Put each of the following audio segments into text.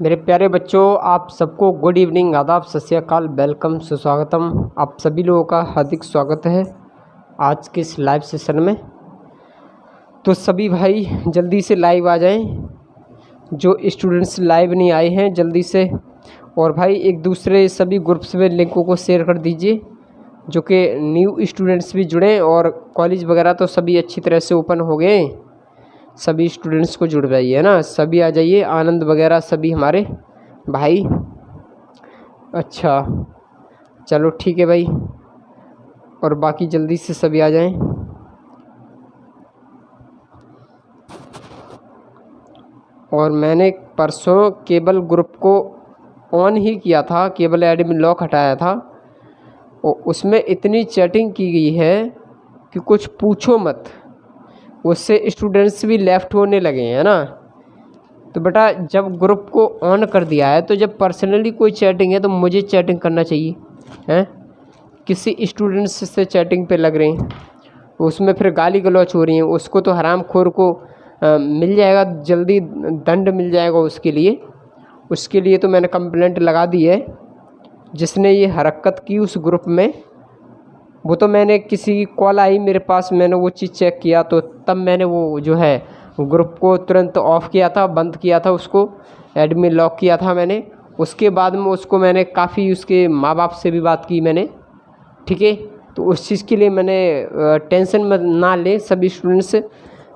मेरे प्यारे बच्चों, आप सबको गुड इवनिंग, आदाब, सत श्री अकाल, वेलकम, सुस्वागतम। आप सभी लोगों का हार्दिक स्वागत है आज के इस लाइव सेशन में। तो सभी भाई जल्दी से लाइव आ जाएं, जो स्टूडेंट्स लाइव नहीं आए हैं जल्दी से। और भाई एक दूसरे सभी ग्रुप्स में लिंकों को शेयर कर दीजिए, जो कि न्यू स्टूडेंट्स भी जुड़ें। और कॉलेज वगैरह तो सभी अच्छी तरह से ओपन हो गए, सभी स्टूडेंट्स को जुड़वाइए, है ना। सभी आ जाइए, आनंद वगैरह सभी हमारे भाई। अच्छा चलो ठीक है भाई, और बाकी जल्दी से सभी आ जाएं। और मैंने परसों केबल ग्रुप को ऑन ही किया था, केबल एडमिन लॉक हटाया था, और उसमें इतनी चैटिंग की गई है कि कुछ पूछो मत। उससे स्टूडेंट्स भी लेफ़्ट होने लगे हैं ना। तो बेटा जब ग्रुप को ऑन कर दिया है, तो जब पर्सनली कोई चैटिंग है तो मुझे चैटिंग करना चाहिए, हैं। किसी स्टूडेंट्स से चैटिंग पे लग रहे हैं, उसमें फिर गाली गलौच हो रही है, उसको तो हरामखोर को मिल जाएगा, जल्दी दंड मिल जाएगा उसके लिए तो मैंने कंप्लेंट लगा दी है। जिसने ये हरकत की उस ग्रुप में, वो तो मैंने किसी की कॉल आई मेरे पास, मैंने वो चीज़ चेक किया, तो तब मैंने वो जो है ग्रुप को तुरंत ऑफ़ किया था, बंद किया था, उसको एडमिन लॉक किया था मैंने। उसके बाद में उसको मैंने काफ़ी उसके माँ बाप से भी बात की मैंने, ठीक है। तो उस चीज़ के लिए मैंने टेंशन मत ना लें सभी स्टूडेंट्स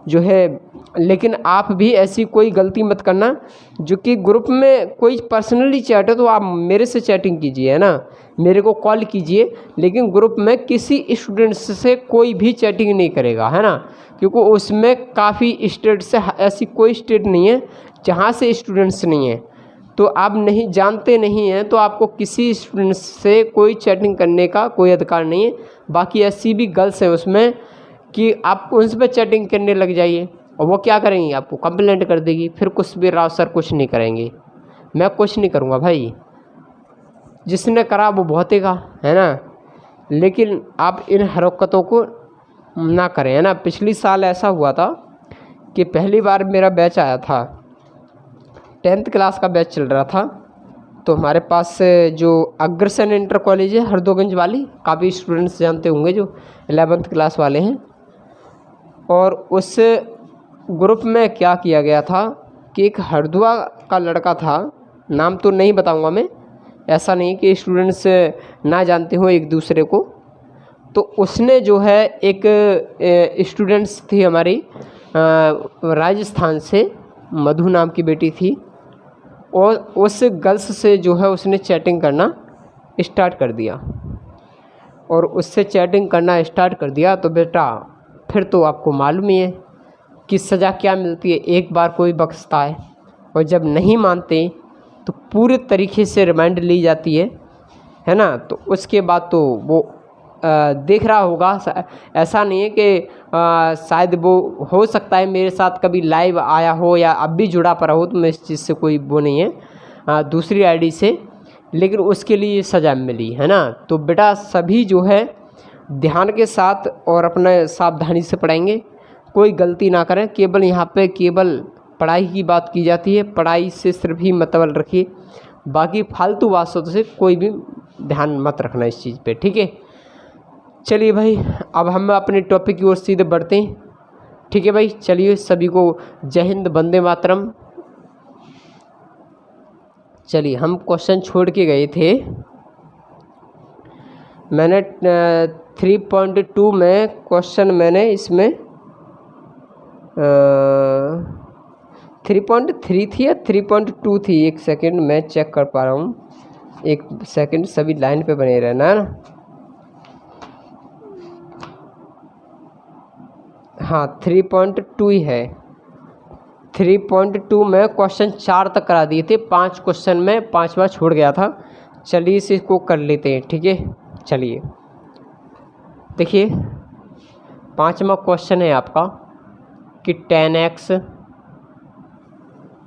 जो है। लेकिन आप भी ऐसी कोई गलती मत करना, जो कि ग्रुप में कोई पर्सनली चैट है तो आप मेरे से चैटिंग कीजिए, है ना, मेरे को कॉल कीजिए। लेकिन ग्रुप में किसी स्टूडेंट्स से कोई भी चैटिंग नहीं करेगा, है ना, क्योंकि उसमें काफ़ी स्टेट से, ऐसी कोई स्टेट नहीं है जहाँ से स्टूडेंट्स नहीं है। तो आप नहीं जानते नहीं हैं तो आपको किसी स्टूडेंट्स से कोई चैटिंग करने का कोई अधिकार नहीं है। बाकी ऐसी भी गर्ल्स हैं उसमें कि आप उन पर चैटिंग करने लग जाइए, और वो क्या करेंगी, आपको कंप्लेंट कर देगी। फिर कुछ भी राव सर कुछ नहीं करेंगे, मैं कुछ नहीं करूँगा भाई, जिसने करा वो भौतेगा, है ना। लेकिन आप इन हरकतों को ना करें, है ना। पिछली साल ऐसा हुआ था कि पहली बार मेरा बैच आया था, 10th क्लास का बैच चल रहा था। तो हमारे पास जो अग्रसेन इंटर कॉलेज है हरदोगंज वाली, काफ़ी स्टूडेंट्स जानते होंगे जो 11th क्लास वाले हैं। और उस ग्रुप में क्या किया गया था कि एक हरदुआ का लड़का था, नाम तो नहीं बताऊंगा मैं, ऐसा नहीं कि स्टूडेंट्स ना जानते हो एक दूसरे को। तो उसने जो है एक स्टूडेंट्स थी हमारी राजस्थान से, मधु नाम की बेटी थी, और उस गर्ल्स से जो है उसने चैटिंग करना स्टार्ट कर दिया। और उससे चैटिंग करना स्टार्ट कर दिया तो बेटा फिर तो आपको मालूम ही है कि सज़ा क्या मिलती है। एक बार कोई बख्शता है, और जब नहीं मानते तो पूरे तरीके से रिमांड ली जाती है ना। तो उसके बाद तो वो देख रहा होगा, ऐसा नहीं है कि शायद वो हो सकता है मेरे साथ कभी लाइव आया हो या अब भी जुड़ा पड़ा हो, तो मैं इस चीज़ से कोई वो नहीं है, दूसरी आईडी से, लेकिन उसके लिए सज़ा मिली, है ना। तो बेटा सभी जो है ध्यान के साथ और अपने सावधानी से पढ़ाएंगे, कोई गलती ना करें। केवल यहाँ पे केवल पढ़ाई की बात की जाती है, पढ़ाई से सिर्फ ही मतलब रखिए, बाकी फालतू बातों से कोई भी ध्यान मत रखना इस चीज़ पे, ठीक है। चलिए भाई, अब हम अपने टॉपिक की ओर सीधे बढ़ते हैं, ठीक है भाई। चलिए सभी को जय हिंद, वंदे मातरम। चलिए हम क्वेश्चन छोड़ के गए थे, मैंने 3.2 में क्वेश्चन मैंने इसमें 3.3 थी या 3.2 थी, एक सेकंड मैं चेक कर पा रहा हूँ, एक सेकंड, सभी लाइन पे बने रहना, है ना। हाँ 3.2 ही है। 3.2 में क्वेश्चन 4 तक करा दिए थे, 5 क्वेश्चन में 5वां छोड़ गया था। चलिए इसको कर लेते हैं, ठीक है। चलिए देखिए 5वां क्वेश्चन है आपका कि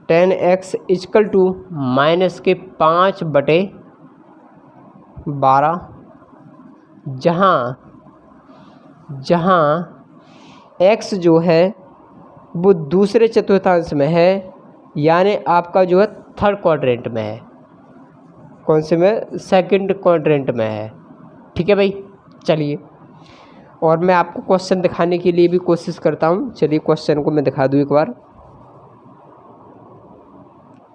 10x इक्वल टू माइनस के 5/12, जहाँ x जो है वो दूसरे चतुर्थांश में है, यानी आपका जो है थर्ड क्वाड्रेंट में है। कौन से में? सेकंड क्वाड्रेंट में है। ठीक है भाई, चलिए और मैं आपको क्वेश्चन दिखाने के लिए भी कोशिश करता हूँ। चलिए क्वेश्चन को मैं दिखा दूँ एक बार।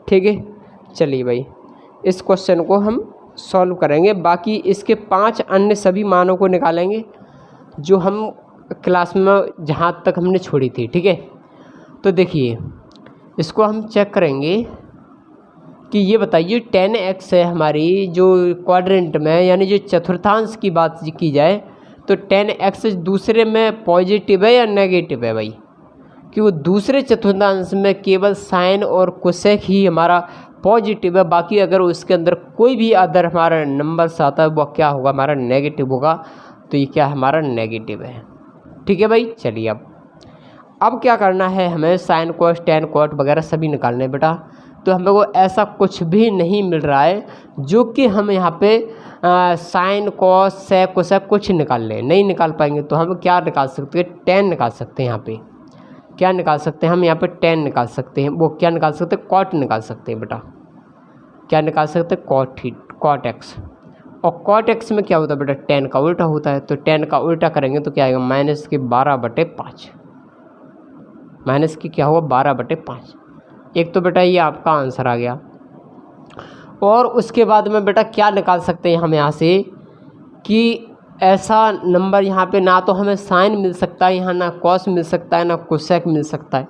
ठीक है, चलिए भाई इस क्वेश्चन को हम सॉल्व करेंगे। बाकी इसके 5 अन्य सभी मानों को निकालेंगे जो हम क्लास में जहाँ तक हमने छोड़ी थी। ठीक है, तो देखिए इसको हम चेक करेंगे कि ये बताइए 10x है हमारी जो क्वाड्रेंट में, यानी जो चतुर्थांश की बात की जाए तो 10x दूसरे में पॉजिटिव है या नेगेटिव है भाई? कि वो दूसरे चतुर्थांश में केवल साइन और कोसेक ही हमारा पॉजिटिव है, बाकी अगर उसके अंदर कोई भी अदर हमारा नंबर्स आता है वो क्या होगा? हमारा नेगेटिव होगा। तो ये क्या हमारा नेगेटिव है। ठीक है भाई, चलिए अब क्या करना है, हमें साइन कोस टेन कोट वगैरह सभी निकालने बेटा। तो हमें को ऐसा कुछ भी नहीं मिल रहा है जो कि हम यहाँ पे साइन कॉस सेक कोसेक कुछ निकाल लें, नहीं निकाल पाएंगे। तो हम क्या निकाल सकते हैं? 10 निकाल सकते हैं। यहाँ पे क्या निकाल सकते हैं हम? यहाँ पे 10 निकाल सकते हैं। वो क्या निकाल सकते हैं? कॉट निकाल सकते हैं बेटा। क्या निकाल सकते हैं? Cot x. और कॉट एक्स में क्या होता है बेटा? 10 का उल्टा होता है। तो 10 का उल्टा करेंगे तो क्या आएगा? माइनस के 12/5। माइनस की क्या हुआ? 12/5। एक तो बेटा ये आपका आंसर आ गया। और उसके बाद में बेटा क्या निकाल सकते हैं हम यहाँ से कि ऐसा नंबर यहाँ पे ना तो हमें साइन मिल सकता है यहाँ, ना कॉस मिल सकता है, ना कोसेक मिल सकता है।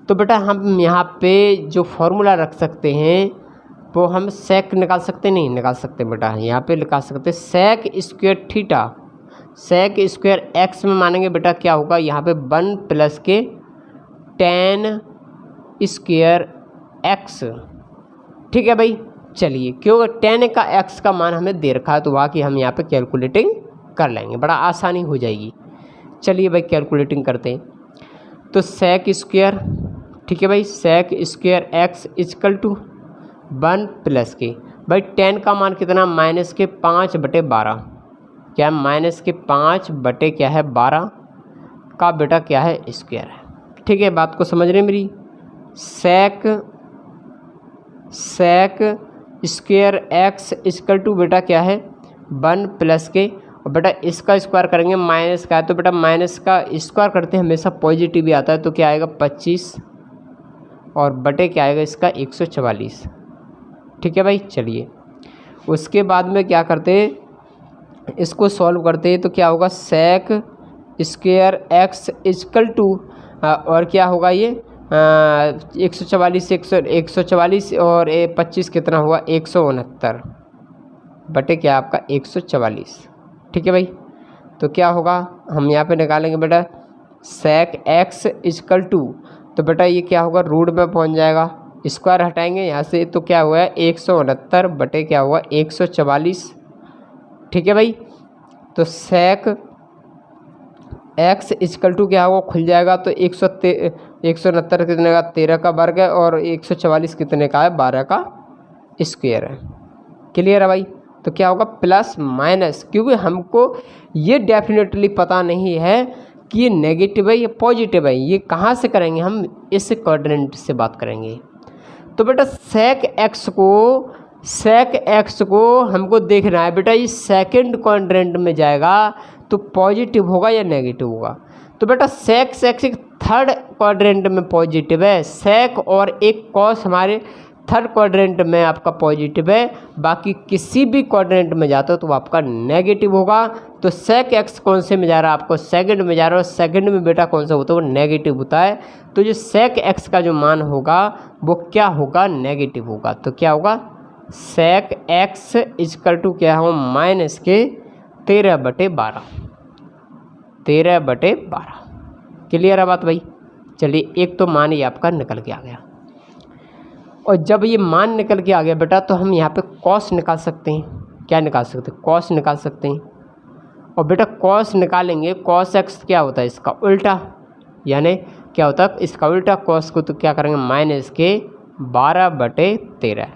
तो बेटा हम यहाँ पे जो फॉर्मूला रख सकते हैं वो हम सेक निकाल सकते नहीं निकाल सकते बेटा। यहाँ पे निकाल सकते sec square theta, sec square x में मानेंगे बेटा क्या होगा? यहाँ पे 1 प्लस के 10 स्क्वायर एक्स। ठीक है भाई, चलिए क्योंकि 10 का एक्स का मान हमें दे रखा है तो बाकी हम यहाँ पे कैलकुलेटिंग कर लेंगे, बड़ा आसानी हो जाएगी। चलिए भाई कैलकुलेटिंग करते हैं। तो सेक स्क्वायर, ठीक है भाई, sec square x is equal to 1 plus के भाई 10 का मान कितना? माइनस के 5/12। क्या है? माइनस के 5 क्या है 12 का बेटा क्या है? स्क्वायर है। ठीक है, बात को समझ रहे मेरी? Sec square x is equal to बेटा क्या है? 1 प्लस के, और बेटा इसका स्क्वायर करेंगे माइनस का है तो बेटा माइनस का स्क्वायर करते हैं हमेशा पॉजिटिव ही आता है। तो क्या आएगा? 25 और बटे क्या आएगा इसका? 144। ठीक है भाई, चलिए उसके बाद में क्या करते हैं, इसको सॉल्व करते हैं। तो क्या होगा? Sec square x is equal to और क्या होगा ये 144 और 25 कितना हुआ? 169 बटे क्या आपका 144। ठीक है भाई, तो क्या होगा? हम यहाँ पे निकालेंगे बेटा सेक एक्स इजकल टू, तो बेटा ये क्या होगा? रूट में पहुँच जाएगा, स्क्वायर हटाएंगे यहाँ से तो क्या हुआ है? 169 बटे क्या हुआ? 144। ठीक है भाई, तो सेक एक्स इजकल टू क्या होगा? खुल जाएगा तो 169 कितने का? 13 का वर्ग है और 144 कितने का है? 12 का स्क्वायर है। क्लियर है भाई? तो क्या होगा? प्लस माइनस, क्योंकि हमको ये डेफिनेटली पता नहीं है कि ये नेगेटिव है या पॉजिटिव है। ये कहाँ से करेंगे हम? इस क्वाड्रेंट से बात करेंगे। तो बेटा सेक एक्स को हमको देखना है बेटा ये सेकंड क्वाड्रेंट में जाएगा तो पॉजिटिव होगा या नेगेटिव होगा। तो बेटा सेक एक्स थर्ड क्वाड्रेंट में पॉजिटिव है, सेक और एक कॉस हमारे थर्ड क्वाड्रेंट में आपका पॉजिटिव है, बाकी किसी भी क्वाड्रेंट में जाता हो तो आपका नेगेटिव होगा। तो सेक एक्स कौन से में जा रहा है? आपको सेकंड में जा रहा है, और सेकंड में बेटा कौन सा होता है? वो नेगेटिव होता है। तो जो सेक एक्स का जो मान होगा वो क्या होगा? नेगेटिव होगा। तो क्या होगा? सेक एक्स इजकल टू क्या होगा? माइनस के 13/12। 13/12। क्लियर है बात भाई? चलिए एक तो मान ये आपका निकल के आ गया, और जब ये मान निकल के आ गया बेटा तो हम यहाँ पे कॉस निकाल सकते हैं। क्या निकाल सकते हैं? कॉस निकाल सकते हैं। और बेटा कॉस निकालेंगे, कॉस एक्स क्या होता है? इसका उल्टा, यानी क्या होता है? इसका उल्टा कॉस को तो क्या करेंगे? माइनस के 12/13।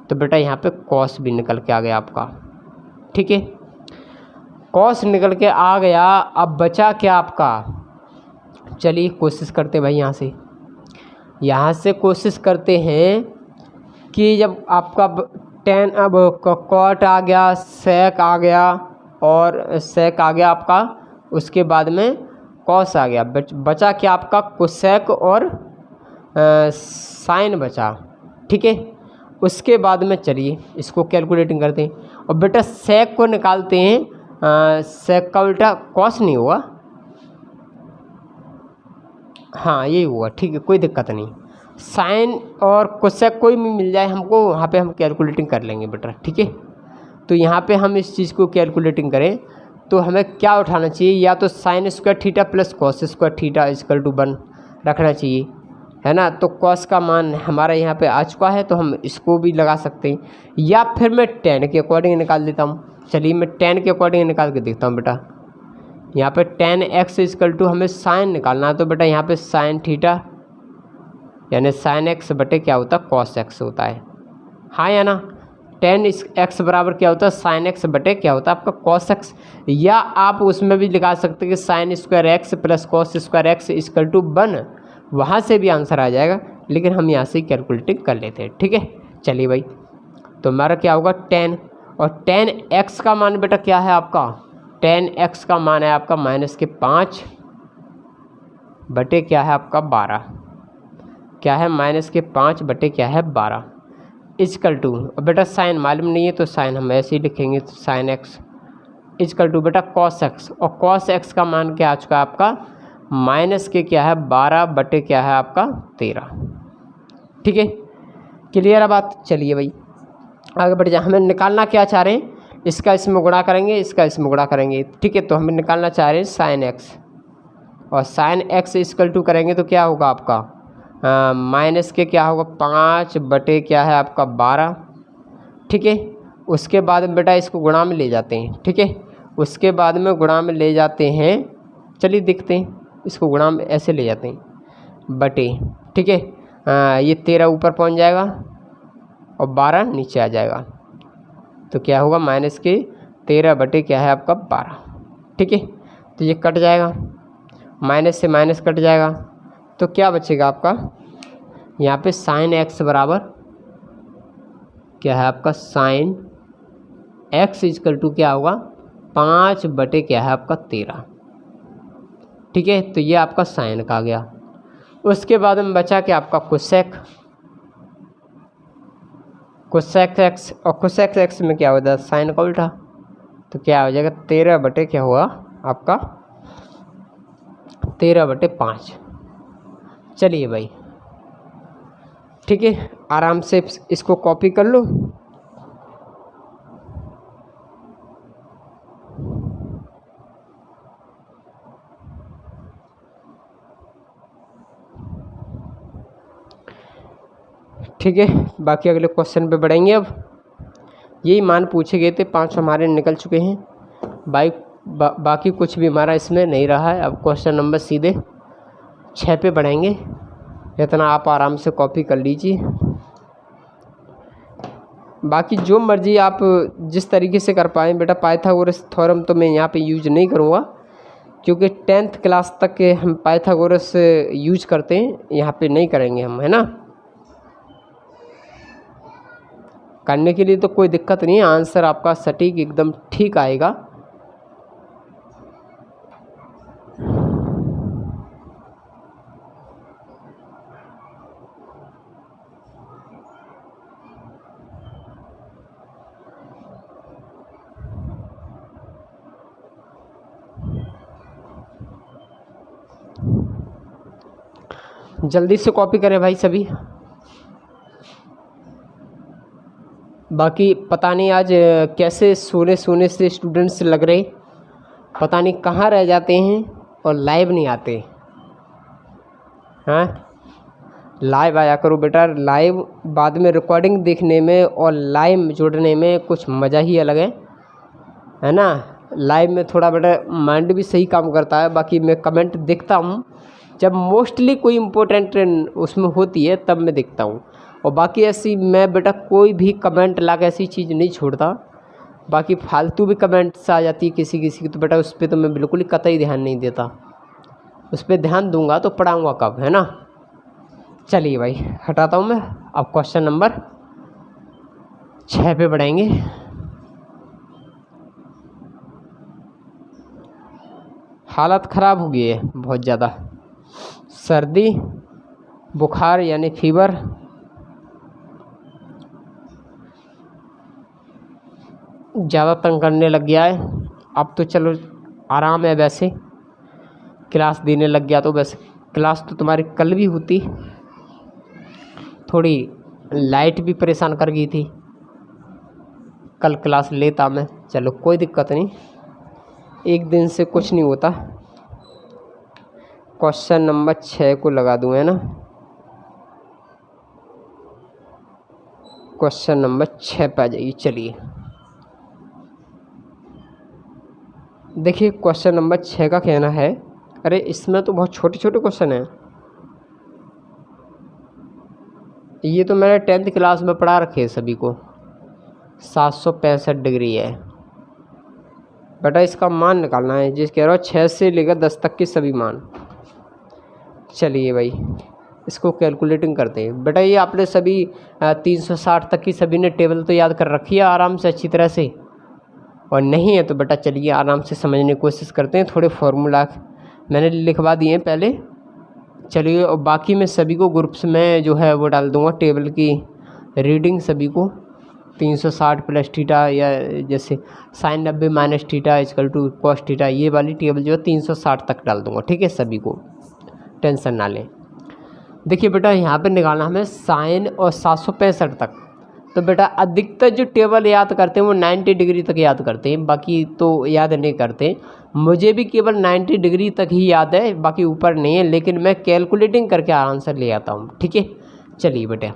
तो बेटा यहाँ पे कॉस भी निकल के आ गया आपका। ठीक है, कॉस निकल के आ गया। अब बचा क्या आपका? चलिए कोशिश करते भाई यहाँ से कोशिश करते हैं कि जब आपका टेन अब कॉट आ गया, सेक आ गया और सेक आ गया आपका, उसके बाद में कॉस आ गया, बचा क्या आपका कोसेक और साइन बचा। ठीक है, उसके बाद में चलिए इसको कैलकुलेटिंग करते हैं और बेटा सेक को निकालते हैं। सेक का उल्टा कॉस नहीं हुआ, हाँ यही हुआ, ठीक है कोई दिक्कत नहीं। साइन और कोसेक कोई भी मिल जाए हमको, वहाँ पे हम कैलकुलेटिंग कर लेंगे बेटा। ठीक है, तो यहाँ पे हम इस चीज़ को कैलकुलेटिंग करें तो हमें क्या उठाना चाहिए, या तो sine square theta plus cos square theta equal to 1 रखना चाहिए, है ना। तो कॉस का मान हमारा यहाँ पे आ चुका है तो हम इसको भी लगा सकते हैं, या फिर मैं टेन के अकॉर्डिंग निकाल देता हूँ। चलिए मैं टेन के अकॉर्डिंग निकाल के देखता हूँ बेटा। यहाँ पे टेन एक्स इक्वल टू हमें साइन निकालना है, तो बेटा यहाँ पे साइन थीटा यानी साइन एक्स बटे क्या होता है कॉस एक्स होता है, हाँ या ना। टेन एक्स बराबर क्या होता है साइन एक्स बटे क्या होता है आपका कॉस एक्स, या आप उसमें भी लिखा सकते हैं कि sine square x plus cos square x equal to 1, वहाँ से भी आंसर आ जाएगा, लेकिन हम यहाँ से कैलकुलेटिंग कर लेते हैं। ठीक है, चलिए भाई, तो हमारा क्या होगा 10, और 10x का मान बेटा क्या है आपका, 10x का मान है आपका -5 बटे क्या है आपका 12, क्या है -5 बटे क्या है 12 इक्वल टू, और बेटा साइन मालूम नहीं है तो साइन हम ऐसे ही लिखेंगे, तो साइन एक्स इक्वल टू बेटा कॉस एक्स, और कॉस एक्स का मान क्या आ चुका है आपका माइनस के क्या है 12 बटे क्या है आपका 13। ठीक है, क्लियर है बात। चलिए भाई आगे बढ़ जाए, हमें निकालना क्या चाह रहे हैं, इसका इसमें गुणा करेंगे, इसका इसमें गुणा करेंगे। ठीक है, तो हमें निकालना चाह रहे हैं साइन एक्स, और साइन एक्स इक्वल टू करेंगे तो क्या होगा आपका माइनस के क्या होगा 5 बटे क्या है आपका 12। ठीक है, उसके बाद में बेटा इसको गुणा में ले जाते हैं। ठीक है, उसके बाद में गुणा में ले जाते हैं, चलिए देखते हैं, इसको गुणा में ऐसे ले जाते हैं बटे। ठीक है, ये 13 ऊपर पहुंच जाएगा और 12 नीचे आ जाएगा, तो क्या होगा -13 बटे क्या है आपका 12। ठीक है, तो ये कट जाएगा, माइनस से माइनस कट जाएगा, तो क्या बचेगा आपका यहाँ पे साइन एक्स बराबर क्या है आपका साइन एक्स इक्वल टू क्या होगा 5 बटे क्या है आपका 13। ठीक है, तो ये आपका साइन का आ गया। उसके बाद में बचा क्या आपका कोसेक, कोसेक एक्स, और कोसेक एक्स में क्या होता है साइन का उल्टा, तो क्या हो जाएगा 13 बटे क्या हुआ आपका 13 बटे 5। चलिए भाई ठीक है, आराम से इसको कॉपी कर लो। ठीक है, बाकी अगले क्वेश्चन पे बढ़ेंगे। अब यही मान पूछे गए थे, 5 हमारे निकल चुके हैं भाई, बाकी कुछ भी हमारा इसमें नहीं रहा है। अब क्वेश्चन नंबर सीधे 6 पे बढ़ेंगे, इतना आप आराम से कॉपी कर लीजिए। बाकी जो मर्जी आप जिस तरीके से कर पाएँ बेटा, पाइथागोरस थ्योरम तो मैं यहाँ पे यूज नहीं करूँगा, क्योंकि 10th क्लास तक के हम पाइथागोरस यूज करते हैं, यहाँ पे नहीं करेंगे हम, है ना। करने के लिए तो कोई दिक्कत नहीं है, आंसर आपका सटीक एकदम ठीक आएगा। जल्दी से कॉपी करें भाई सभी। बाकी पता नहीं आज कैसे सोने से स्टूडेंट्स लग रहे, पता नहीं कहाँ रह जाते हैं और लाइव नहीं आते। हाँ, लाइव आया करो बेटा, लाइव बाद में रिकॉर्डिंग देखने में और लाइव जुड़ने में कुछ मज़ा ही अलग है ना। लाइव में थोड़ा बेटा माइंड भी सही काम करता है। बाकी मैं कमेंट देखता हूँ जब मोस्टली कोई इम्पोर्टेंट उसमें होती है तब मैं देखता हूँ, और बाकी ऐसी मैं बेटा कोई भी कमेंट ला के ऐसी चीज़ नहीं छोड़ता। बाकी फालतू भी कमेंट्स आ जाती है किसी की, तो बेटा उस पर तो मैं बिल्कुल ही कतई ध्यान नहीं देता। उस पर ध्यान दूंगा तो पढ़ाऊँगा कब, है ना। चलिए भाई हटाता हूँ मैं। अब क्वेश्चन नंबर 6 पे बढ़ाएंगे। हालत ख़राब हो गई है बहुत ज़्यादा, सर्दी बुखार यानी फीवर, ज़्यादा तंग करने लग गया है। अब तो चलो आराम है, वैसे क्लास देने लग गया तो वैसे क्लास तो तुम्हारी कल भी होती, थोड़ी लाइट भी परेशान कर गई थी, कल क्लास लेता मैं। चलो कोई दिक्कत नहीं, एक दिन से कुछ नहीं होता। क्वेश्चन नंबर 6 को लगा दूँ, है ना। क्वेश्चन नंबर 6 पे आ जाइए। चलिए देखिए, क्वेश्चन नंबर 6 का कहना है, अरे इसमें तो बहुत छोटे छोटे क्वेश्चन हैं। ये तो मैंने 10th क्लास में पढ़ा रखे सभी को। 765 डिग्री है बेटा, इसका मान निकालना है, जिस कह रहा हो 6 से लेकर 10 तक के सभी मान। चलिए भाई इसको कैलकुलेटिंग करते हैं। बेटा ये आपने सभी 360 तक की सभी ने टेबल तो याद कर रखी है आराम से अच्छी तरह से, और नहीं है तो बेटा चलिए आराम से समझने की कोशिश करते हैं। थोड़े फार्मूला मैंने लिखवा दिए हैं पहले। चलिए, और बाकी मैं सभी को ग्रुप्स में जो है वो डाल दूंगा टेबल की रीडिंग सभी को। 360 प्लस थीटा, या जैसे sin 90 minus theta equal to cos theta, ये वाली टेबल जो है 360 तक डाल दूंगा, ठीक है। सभी को टेंशन ना लें। देखिए बेटा यहाँ पे निकालना हमें साइन और 765 तक। तो बेटा अधिकतर जो टेबल याद करते हैं वो 90 डिग्री तक याद करते हैं, बाकी तो याद नहीं करते। मुझे भी केवल 90 डिग्री तक ही याद है, बाकी ऊपर नहीं है, लेकिन मैं कैलकुलेटिंग करके आंसर ले आता हूँ, ठीक है। चलिए बेटा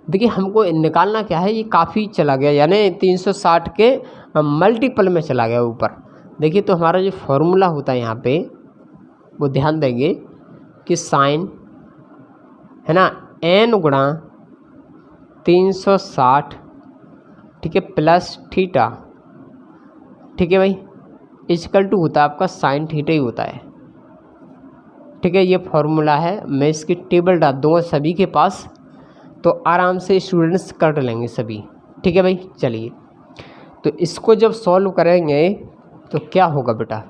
देखिए हमको निकालना क्या है, ये काफ़ी चला गया, यानी 360 के मल्टीपल में चला गया ऊपर। देखिए तो हमारा जो फॉर्मूला होता है यहाँ पे वो ध्यान देंगे कि साइन है ना n गुणा 360, ठीक है, प्लस थीटा, ठीक है भाई, इक्वल टू होता है आपका साइन थीटा ही होता है, ठीक है। ये फॉर्मूला है, मैं इसकी टेबल डाल दूँगा सभी के पास, तो आराम से स्टूडेंट्स कर लेंगे सभी, ठीक है भाई। चलिए तो इसको जब सॉल्व करेंगे तो क्या होगा बेटा,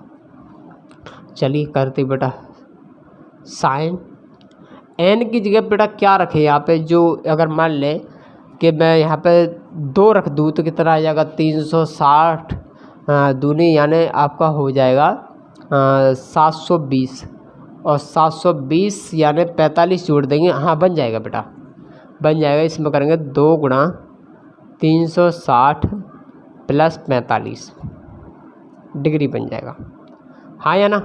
चलिए करते बेटा। साइन n की जगह बेटा क्या रखें यहाँ पे, जो अगर मान लें कि मैं यहाँ पे 2 रख दूँ तो कितना आ जाएगा, 360 दूनी यानी आपका हो जाएगा 720, और 720 यानी 45 जोड़ देंगे, हाँ बन जाएगा बेटा, बन जाएगा। इसमें करेंगे 2 गुणा 360 प्लस 45 डिग्री बन जाएगा, हाँ या ना,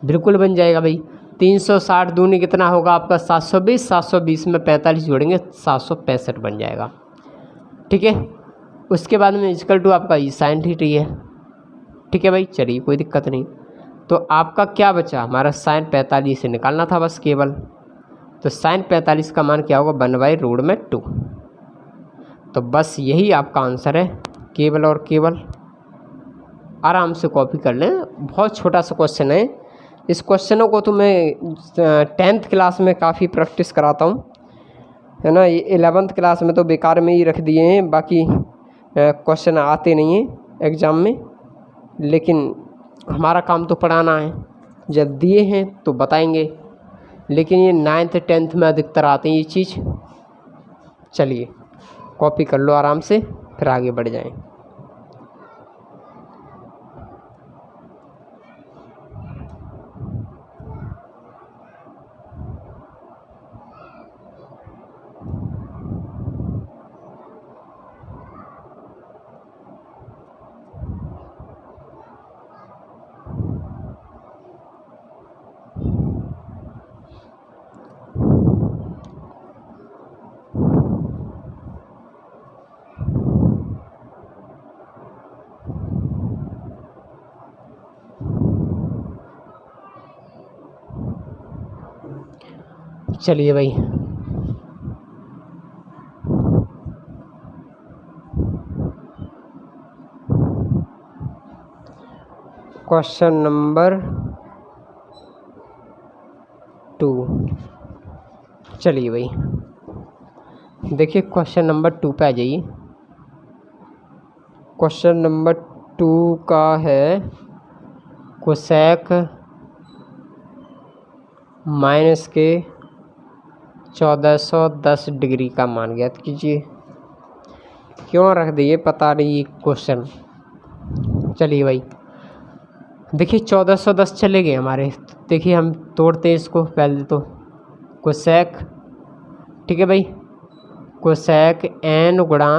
बिल्कुल बन जाएगा भाई। 360 दूनी कितना होगा आपका 720, 720 में 45 जोड़ेंगे 765 बन जाएगा, ठीक है। उसके बाद में इक्वल टू आपका ये साइन थीटा है, ठीक है भाई। चलिए कोई दिक्कत नहीं। तो आपका क्या बचा, हमारा साइन 45 से निकालना था बस केवल। तो साइन 45 का मान क्या होगा, 1/√2। तो बस यही आपका आंसर है, केवल और केवल। आराम से कॉपी कर लें, बहुत छोटा सा क्वेश्चन है। इस क्वेश्चनों को तो मैं 10th क्लास में काफ़ी प्रैक्टिस कराता हूँ, है ना। ये 11th क्लास में तो बेकार में ही रख दिए हैं, बाकी क्वेश्चन आते नहीं हैं एग्ज़ाम में, लेकिन हमारा काम तो पढ़ाना है, जब दिए हैं तो बताएंगे। लेकिन ये 9th 10th में अधिकतर आते हैं ये चीज़। चलिए कॉपी कर लो आराम से, फिर आगे बढ़ जाएं। चलिए भाई क्वेश्चन नंबर 2। चलिए भाई देखिए क्वेश्चन नंबर 2 पे आ जाइए। क्वेश्चन नंबर 2 का है कोसेक माइनस के 1410 डिग्री का मान ज्ञात कीजिए। क्यों रख दिए पता नहीं क्वेश्चन। चलिए भाई देखिए 1410 चले गए हमारे। देखिए हम तोड़ते हैं इसको पहले तो। कोसेक, ठीक है भाई, कोसेक एन गुणा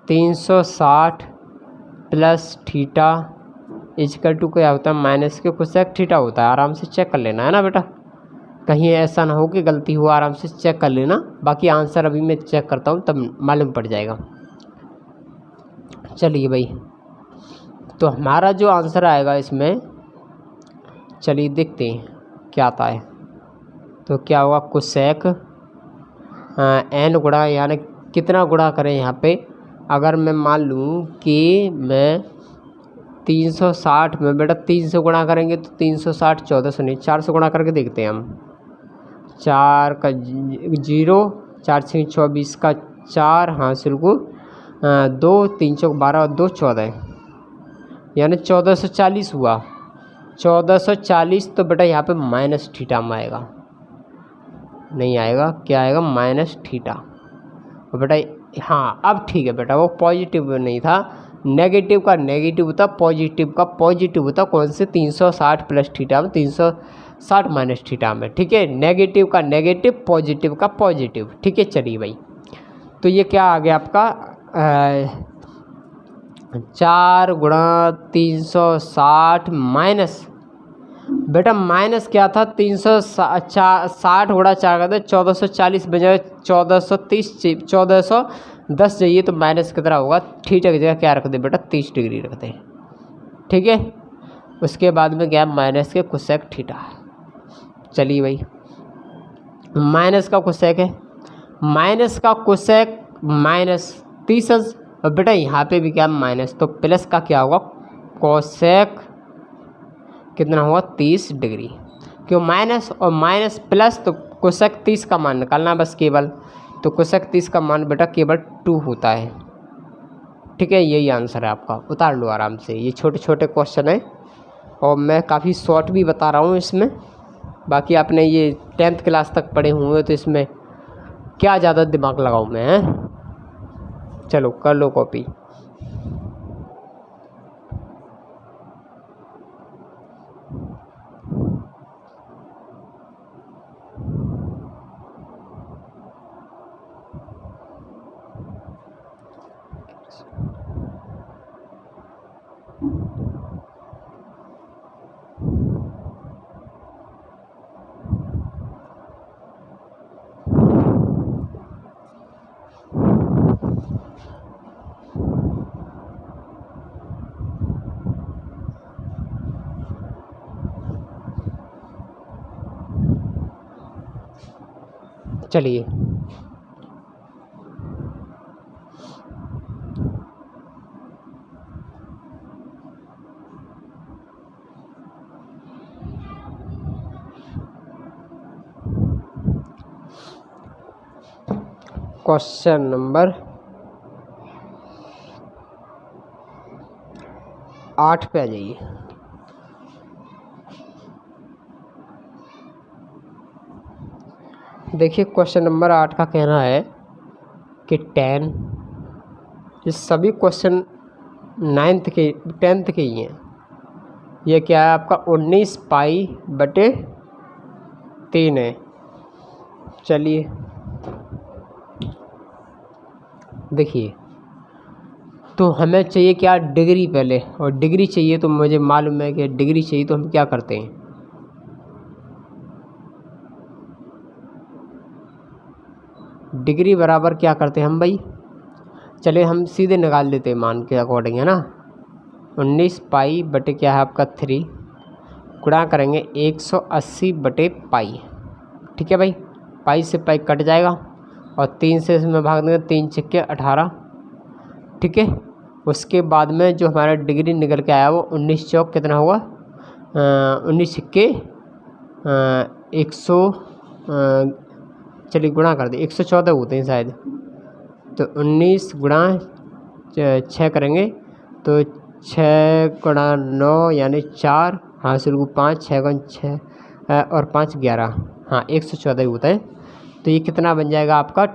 360 प्लस थीटा इजकल टू क्या होता है माइनस के कोसेक थीटा होता है। आराम से चेक कर लेना है ना बेटा, कहीं ऐसा ना हो कि गलती हो। आराम से चेक कर लेना, बाकी आंसर अभी मैं चेक करता हूँ तब मालूम पड़ जाएगा। चलिए भाई तो हमारा जो आंसर आएगा इसमें, चलिए देखते हैं क्या आता है। तो क्या होगा कोसेक एन गुणा, यानी कितना गुणा करें यहाँ पे। अगर मैं मान लूँ कि मैं 360 में बेटा 300 गुणा करेंगे तो 360 1400 नहीं 400 गुणा करके देखते हैं हम। 4 का 0, 4 6 24 का 4, हाँ सिल्कू 2 3 चौक 12 और 2 14, यानी 1440 हुआ। 1440 तो बेटा यहाँ पे माइनस थीटा में आएगा, नहीं आएगा, क्या आएगा माइनस थीटा। और बेटा हाँ अब ठीक है बेटा, वो पॉजिटिव नहीं था, नेगेटिव का नेगेटिव था, पॉजिटिव का पॉजिटिव था। कौन से 360 प्लस थीटा में, 360 माइनस थीटा में, ठीक है। नेगेटिव का नेगेटिव, पॉजिटिव का पॉजिटिव, ठीक है। चलिए भाई तो ये क्या आ गया आपका 4 गुणा 360 माइनस, बेटा माइनस क्या था 360 गुणा 4 का था 1440 बजाय 1430, 1410 चाहिए तो माइनस कितना होगा। थीटा की जगह क्या रख दे बेटा 30 डिग्री रख दे, ठीक है। उसके बाद में क्या माइनस के कोसेक थीटा। चलिए भाई माइनस का कोसेक है, माइनस का कोसेक माइनस 30, और बेटा यहाँ पे भी क्या माइनस, तो प्लस का क्या होगा कोसेक कितना होगा 30 डिग्री। क्यों माइनस और माइनस प्लस, तो कोसेक 30 का मान निकालना बस केवल। तो कोसेक 30 का मान बेटा केवल 2 होता है, ठीक है। यही आंसर है आपका, उतार लो आराम से। ये छोटे छोटे क्वेश्चन है और मैं काफ़ी शॉर्ट भी बता रहा हूँ इसमें। बाकी आपने ये 10th क्लास तक पढ़े हुए तो इसमें क्या ज़्यादा दिमाग लगाऊँ मैं, हैं। चलो कर लो कॉपी। चलिए क्वेश्चन नंबर 8 पे आ जाइए। देखिए क्वेश्चन नंबर 8 का कहना है कि 10, ये सभी क्वेश्चन 9th के 10th के ही हैं। ये क्या है आपका 19 पाई बटे 3 है। चलिए देखिए तो हमें चाहिए क्या डिग्री पहले, और डिग्री चाहिए तो मुझे मालूम है कि डिग्री चाहिए तो हम क्या करते हैं, डिग्री बराबर क्या करते हैं हम भाई। चलिए हम सीधे निकाल लेते हैं मान के अकॉर्डिंग, है ना। 19 पाई बटे क्या है आपका 3 गुणा करेंगे 180 बटे पाई, ठीक है भाई। पाई से पाई कट जाएगा और 3 से इसमें भाग देंगे, 3 छक्के 18, ठीक है। उसके बाद में जो हमारा डिग्री निकल के आया वो 19 चौक कितना हुआ 19 छक्के 100, चलिए गुणा कर दे 114 होते हैं शायद। तो 19 गुणा 6 करेंगे तो 6 गुणा 9 यानी 4, हाँ सिर्फ 5, 6 गुणा 6 और 5 11, हाँ 114 होता है। तो ये कितना बन जाएगा आपका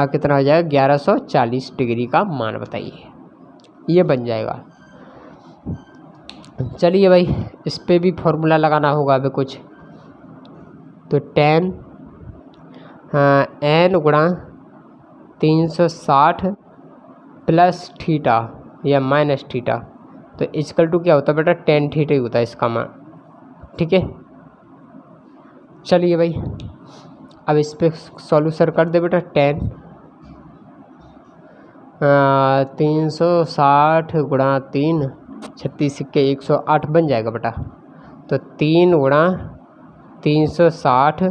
कितना हो जाएगा 1140 डिग्री का मान बताइए, ये बन जाएगा। चलिए भाई इस पे भी फॉर्मूला लगाना होगा अभी कुछ। तो tan n गुणा 360 प्लस थीटा या माइनस थीटा, तो इक्वल टू क्या होता है बेटा tan थीटा ही होता है इसका मान, ठीक है। चलिए भाई अब इस पे सॉल्यूशन कर दे बेटा। 360 गुणा 3, 36 के 108 बन जाएगा बेटा। तो 3 गुणा 360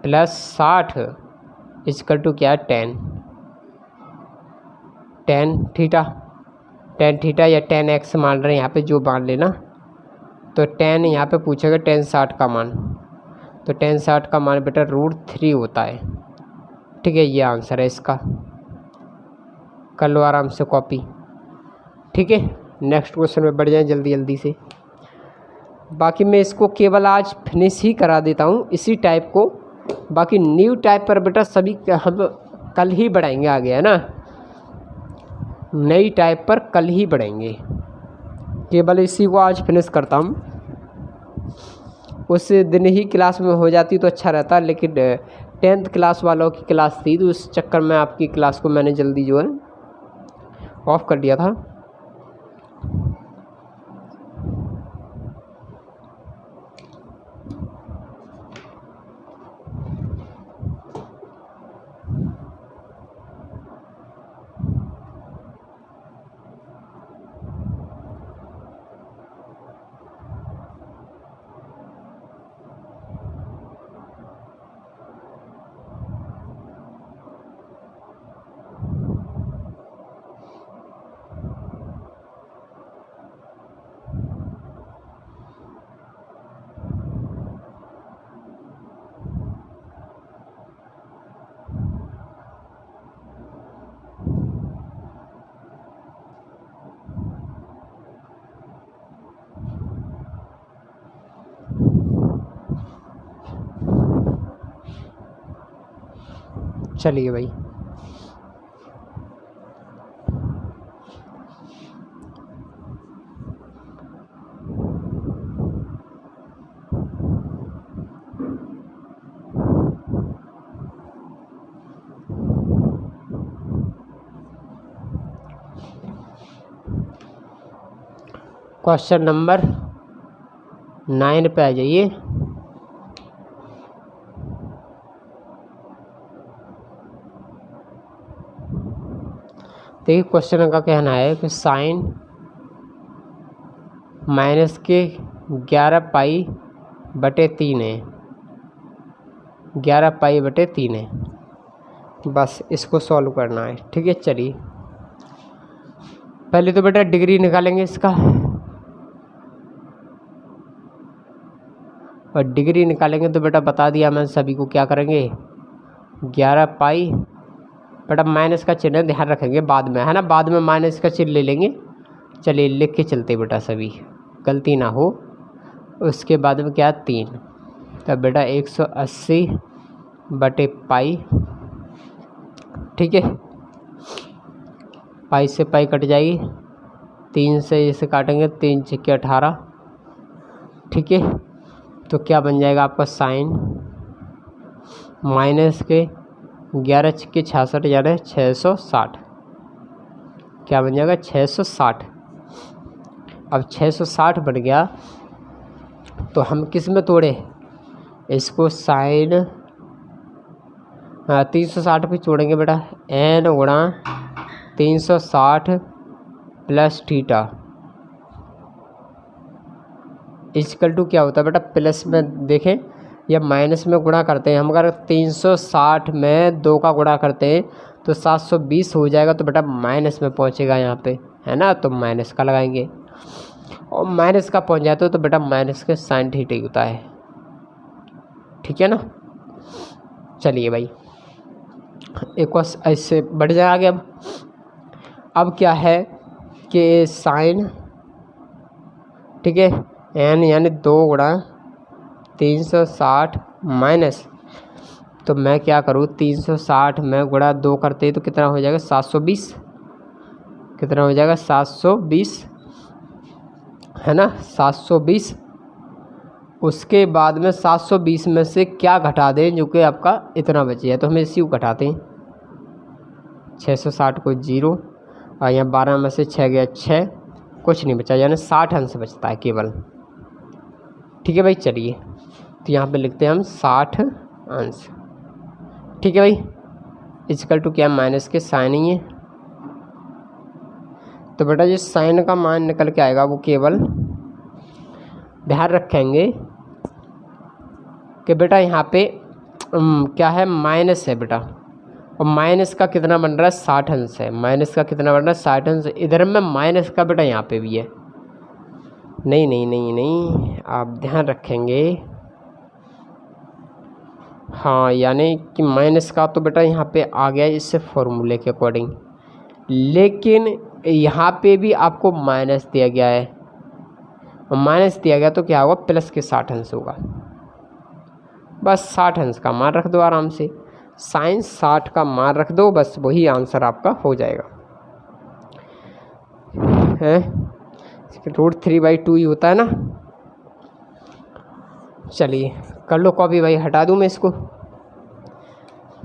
प्लस 60 इक्वल टू क्या है tan थीटा या tan x मान रहे हैं यहाँ पे, जो मान लेना। तो tan यहाँ पे पूछेगा tan 60 का मान, तो tan 60 का मान बेटा √3 होता है, ठीक है। ये आंसर है इसका, कर लो आराम से कॉपी, ठीक है। नेक्स्ट क्वेश्चन में बढ़ जाए जल्दी जल्दी से। बाकी मैं इसको केवल आज फिनिश ही करा देता हूँ इसी टाइप को, बाकी न्यू टाइप पर बेटा सभी हम कल ही बढ़ाएंगे आगे, है ना। नई टाइप पर कल ही बढ़ेंगे, केवल इसी को आज फिनिश करता हूँ। उस दिन ही क्लास में हो जाती तो अच्छा रहता, लेकिन 10th क्लास वालों की क्लास थी तो उस चक्कर में आपकी क्लास को मैंने जल्दी जो है ऑफ कर दिया था। चलिए भाई क्वेश्चन नंबर 9 पे आ जाइए। देखिए क्वेश्चन का कहना है कि साइन माइनस के 11 पाई बटे 3 है, 11 पाई बटे 3 है, बस इसको सॉल्व करना है, ठीक है। चलिए पहले तो बेटा डिग्री निकालेंगे इसका, और डिग्री निकालेंगे तो बेटा बता दिया मैं सभी को क्या करेंगे, 11 पाई बेटा माइनस का चिन्ह ध्यान रखेंगे बाद में, है ना, बाद में माइनस का चिन्ह ले लेंगे। चलिए लिख के चलते बेटा सभी, गलती ना हो। उसके बाद में क्या 3, तब बेटा 180 बटे पाई, ठीक है। पाई से पाई कट जाएगी, 3 से इसे काटेंगे, 3 छक्के 18, ठीक है। तो क्या बन जाएगा आपका साइन माइनस के 11 छक्के 66 यानी 660, क्या बन जाएगा 660। अब 660 बन गया तो हम किस में तोड़े इसको, साइन 360 भी छोड़ेंगे बेटा, n गुणा 360 प्लस थीटा इक्वल टू क्या होता है बेटा, प्लस में देखें या माइनस में गुणा करते हैं हम, अगर 360 में 2 का गुणा करते हैं तो 720 हो जाएगा, तो बेटा माइनस में पहुंचेगा यहाँ पे, है ना, तो माइनस का लगाएंगे, और माइनस का पहुंच जाते हो तो बेटा माइनस के साइन थीटा ही होता है, ठीक है ना। चलिए भाई इक्वस ऐसे बढ़ जाएगा। अब क्या है कि साइन, ठीक है, एन यानी 2 गुणा 360 माइनस, तो मैं क्या करूँ, 360 में गुणा 2 करते तो कितना हो जाएगा, 720। कितना हो जाएगा, 720, है ना, 720। उसके बाद में 720 में से क्या घटा दें, जो कि आपका इतना बचे है, तो हम इसी को घटाते हैं। 660 को 0, और यहाँ 12 में से 6 गया 6, कुछ नहीं बचा, यानी 60 अंश बचता है केवल। ठीक है भाई, चलिए तो यहाँ पे लिखते हैं हम 60 अंश। ठीक है भाई, इक्वल टू क्या, माइनस के साइन ही है। तो बेटा जो साइन का मान निकल के आएगा वो केवल ध्यान रखेंगे कि बेटा यहाँ पे क्या है, माइनस है बेटा, और माइनस का कितना बन रहा है, 60 अंश है। माइनस का कितना बन रहा है, 60 अंश। इधर में माइनस का बेटा यहाँ पे भी है। नहीं नहीं नहीं नहीं, आप ध्यान रखेंगे, हाँ, यानी कि माइनस का तो बेटा यहाँ पे आ गया इससे फॉर्मूले के अकॉर्डिंग, लेकिन यहाँ पे भी आपको माइनस दिया गया है, और माइनस दिया गया तो क्या होगा, प्लस के 60 अंश होगा। बस 60 अंश का मान रख दो आराम से, साइन 60 का मान रख दो, बस वही आंसर आपका हो जाएगा। है √3/2 ही होता है ना। चलिए कर लो कॉपी भाई, हटा दूँ मैं इसको।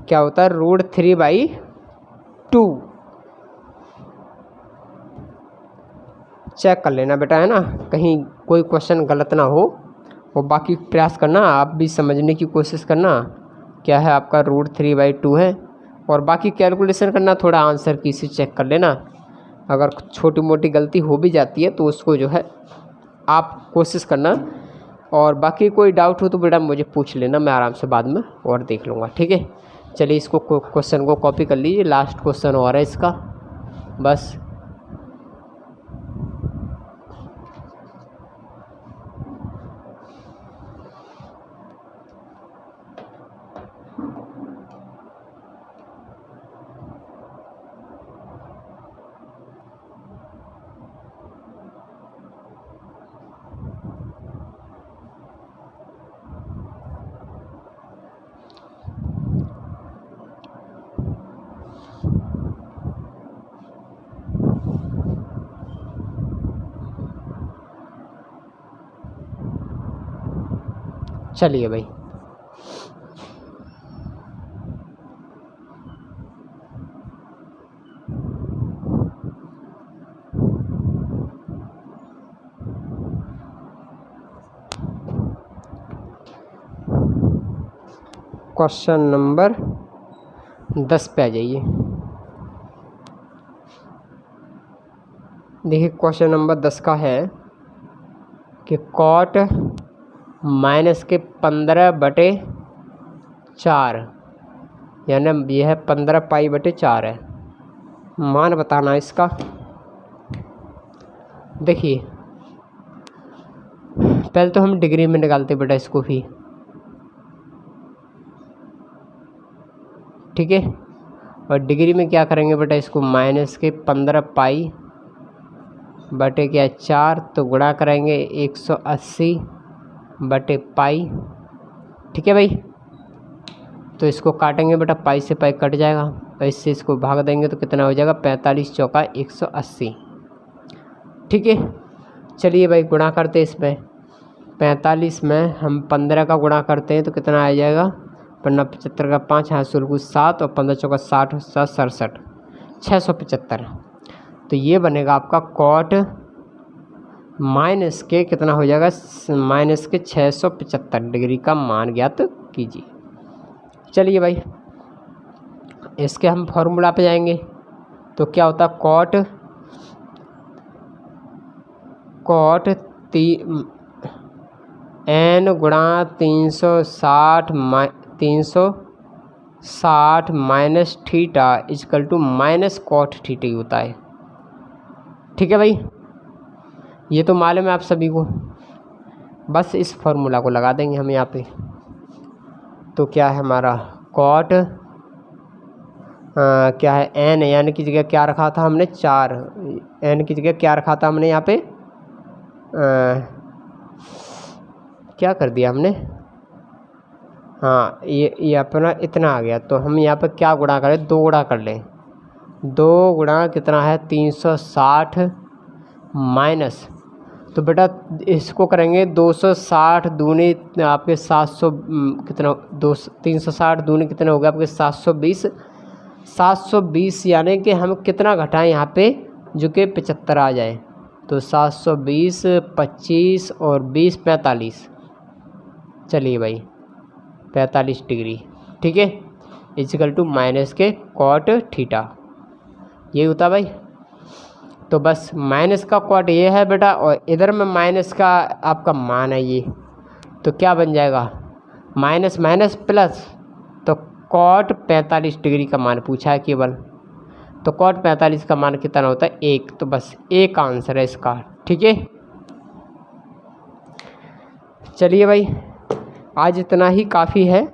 क्या होता है, √3/2। चेक कर लेना बेटा, है ना, कहीं कोई क्वेश्चन गलत ना हो, और बाकी प्रयास करना, आप भी समझने की कोशिश करना क्या है आपका √3/2 है, और बाकी कैलकुलेशन करना, थोड़ा आंसर की से चेक कर लेना। अगर छोटी मोटी गलती हो भी जाती है तो उसको जो है आप कोशिश करना, और बाकी कोई डाउट हो तो बेटा मुझे पूछ लेना, मैं आराम से बाद में और देख लूँगा। ठीक है, चलिए इसको क्वेश्चन को कॉपी कर लीजिए, लास्ट क्वेश्चन और है इसका बस। चलिए भाई, क्वेश्चन नंबर 10 पे आ जाइए। देखिए क्वेश्चन नंबर 10 का है कि कॉट माइनस के 15/4, यानी यह है 15π/4 है। मान बताना इसका। देखिए पहले तो हम डिग्री में निकालते बेटा इसको भी, ठीक है, और डिग्री में क्या करेंगे बेटा, इसको माइनस के 15π/4 तो गुणा करेंगे 180/π। ठीक है भाई, तो इसको काटेंगे बेटा, पाई से पाई कट जाएगा, और इससे इसको भाग देंगे तो कितना हो जाएगा, 45 चौका 180। ठीक है, चलिए भाई गुणा करते इसमें, 45 में हम 15 का गुणा करते हैं तो कितना आ जाएगा, 15 का 5 हाँ 7, और 15 चौका 60 67, 675। तो ये बनेगा आपका कॉट माइनस के कितना हो जाएगा, माइनस के 675 डिग्री का मान ज्ञात कीजिए। चलिए भाई इसके हम फॉर्मूला पे जाएंगे, तो क्या होता है, कॉट n गुणा 360 minus theta equal to minus cot theta ही होता है। ठीक है भाई, ये तो मालूम है आप सभी को, बस इस फॉर्मूला को लगा देंगे हम यहाँ पे। तो क्या है हमारा, कॉट क्या है n, n की जगह क्या रखा था हमने 4, n की जगह क्या रखा था हमने यहाँ पे क्या कर दिया हमने, हाँ ये अपना इतना आ गया। तो हम यहाँ पे क्या गुणा करें, 2 गुणा कर लें। 2 गुणा कितना है 360 माइनस, तो बेटा इसको करेंगे 260 दूनी आपके 700 कितना 360 दूनी कितना हो गया आपके 720, 720 यानी कि हम कितना घटाएं यहाँ पे जो कि 75 आ जाए। तो 720 25 और 20 45, चलिए भाई 45 डिग्री, ठीक है, इक्वल टू माइनस के कॉट थीटा, ये होता भाई। तो बस माइनस का कॉट ये है बेटा, और इधर में माइनस का आपका मान है ये, तो क्या बन जाएगा माइनस माइनस प्लस, तो कॉट 45 डिग्री का मान पूछा है केवल, तो कॉट 45 का मान कितना होता है 1, तो बस एक आंसर है इसका, ठीक है। चलिए भाई आज इतना ही काफ़ी है।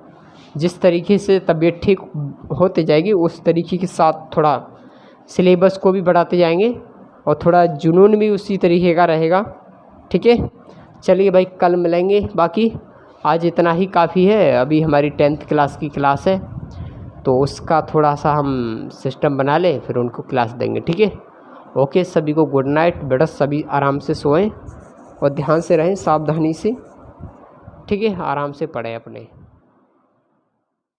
जिस तरीके से तबीयत ठीक होते जाएगी उस तरीके के साथ थोड़ा सिलेबस को भी बढ़ाते जाएंगे और थोड़ा जुनून भी उसी तरीके का रहेगा, ठीक है। चलिए भाई कल मिलेंगे, बाकी आज इतना ही काफ़ी है। अभी हमारी 10th क्लास की क्लास है तो उसका थोड़ा सा हम सिस्टम बना लें फिर उनको क्लास देंगे, ठीक है। ओके, सभी को गुड नाइट बेटा, सभी आराम से सोएं और ध्यान से रहें, सावधानी से, ठीक है, आराम से पढ़ें अपने।